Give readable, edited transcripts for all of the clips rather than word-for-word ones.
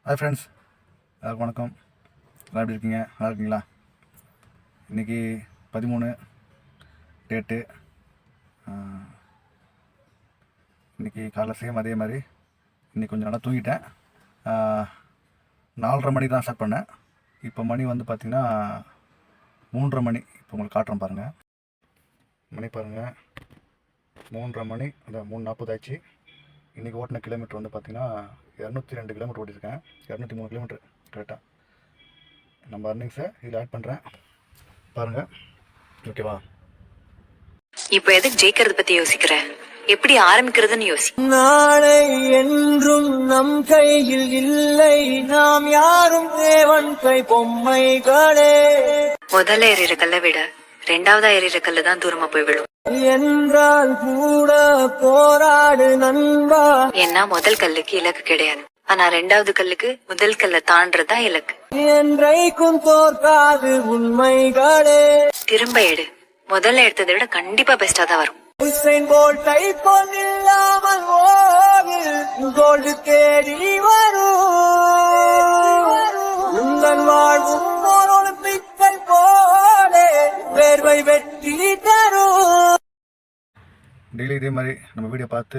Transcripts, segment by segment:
Hi friends, எல்லாருக்கும் வணக்கம். எல்லாம் எப்படி இருக்கீங்க? நல்லா இருக்கீங்களா? இன்றைக்கி 13 டேட்டு. இன்றைக்கி காலைல சேம் அதே மாதிரி இன்றைக்கி கொஞ்சம் நல்லா தூங்கிட்டேன். 4:30 மணிக்கு தான் ஸ்டார்ட் பண்ணேன். இப்போ மணி வந்து பார்த்திங்கன்னா 3:30 மணி. இப்போ உங்களுக்கு காட்டுறேன் பாருங்கள். மணி பாருங்கள், 3:30 மணி, அந்த 3:40 ஆச்சு. இன்றைக்கி ஓட்டின கிலோமீட்டர் வந்து பார்த்திங்கன்னா 202 கிலோமீட்டர் ஓட்டியிருக்கேன். 203 கிலோமீட்டர் கரெக்டாக. நம்ம அர்னிங்ஸை இதில் ஆட் பண்ணுறேன் பாருங்கள், ஓகேவா? இப்போ எதுக்கு ஜெயிக்கிறது பற்றி யோசிக்கிற? எப்படி ஆரம்பிக்கிறதுன்னு யோசி. நாளை என்றும் நம் கையில் இல்லை, நாம் யாரும் தேவன் கை பொம்மைகளே. முதல்ல ஏறிற கல்லை விட 2ஆவதா ஏறிற கல்லு தான் தூரமா போய் விழும் என்றால் கூட போராடு நண்பா. ஏன்னா முதல் கல்லுக்கு இலக்கு கிடையாது, ஆனா 2ஆவது கல்லுக்கு முதல் கல்லை தாண்டறதா இலக்கு. என்றைக்கும் தோற்காது உண்மைகளே. திரும்ப எடு, முதல்ல எடுத்ததை விட கண்டிப்பா பெஸ்டா தான் வரும். உசைன் போல்ட்டை போல்லாமல் ஓடு, கோல்டு தேடி வரும். உங்கள் வாழ்வும் ஒலிம்பிக்கல் போலே வேர்வை வெற்றி தரும். டெய்லி இதே மாதிரி நம்ம வீடியோ பார்த்து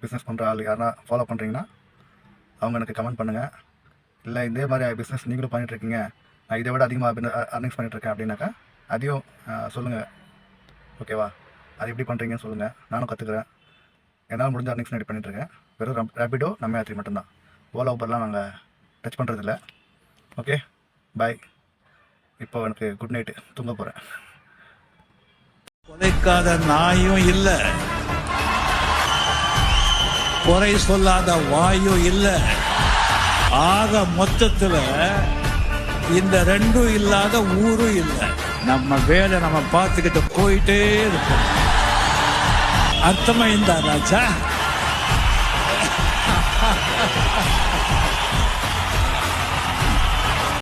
பிஸ்னஸ் பண்ணுற ஆள் யாரா ஃபாலோ பண்ணுறீங்கன்னா அவங்க எனக்கு கமெண்ட் பண்ணுங்கள். இல்லை இதே மாதிரி பிஸ்னஸ் நீங்களும் பண்ணிகிட்ருக்கீங்க, நான் இதை விட அதிகமாக அர்னிங்ஸ் பண்ணிகிட்ருக்கேன் அப்படின்னாக்கா அதையும் சொல்லுங்கள், ஓகேவா? அது எப்படி பண்ணுறீங்கன்னு சொல்லுங்கள், நானும் கற்றுக்குறேன். என்னால் முடிஞ்ச அர்னிங்ஸ் ரெடி பண்ணிகிட்ருக்கேன். வெறும் ரேபிடோ, நம்ம யாத்திரை மட்டும்தான். ஓலா ஊபர்லாம் நாங்கள் டச் பண்ணுறதில்ல. ஓகே, பாய். இப்போ எனக்கு குட் நைட்டு, தூங்க போகிறேன். குறைக்காத நாயும் இல்ல, குறை சொல்லாத வாயும் இல்ல. ஆக மொத்தத்துல இந்த ரெண்டும் இல்லாத ஊரும் இல்ல. நம்ம வேலை நம்ம பார்த்துக்கிட்டு போயிட்டே இருக்கோம். அர்த்தமா இந்த ராஜா.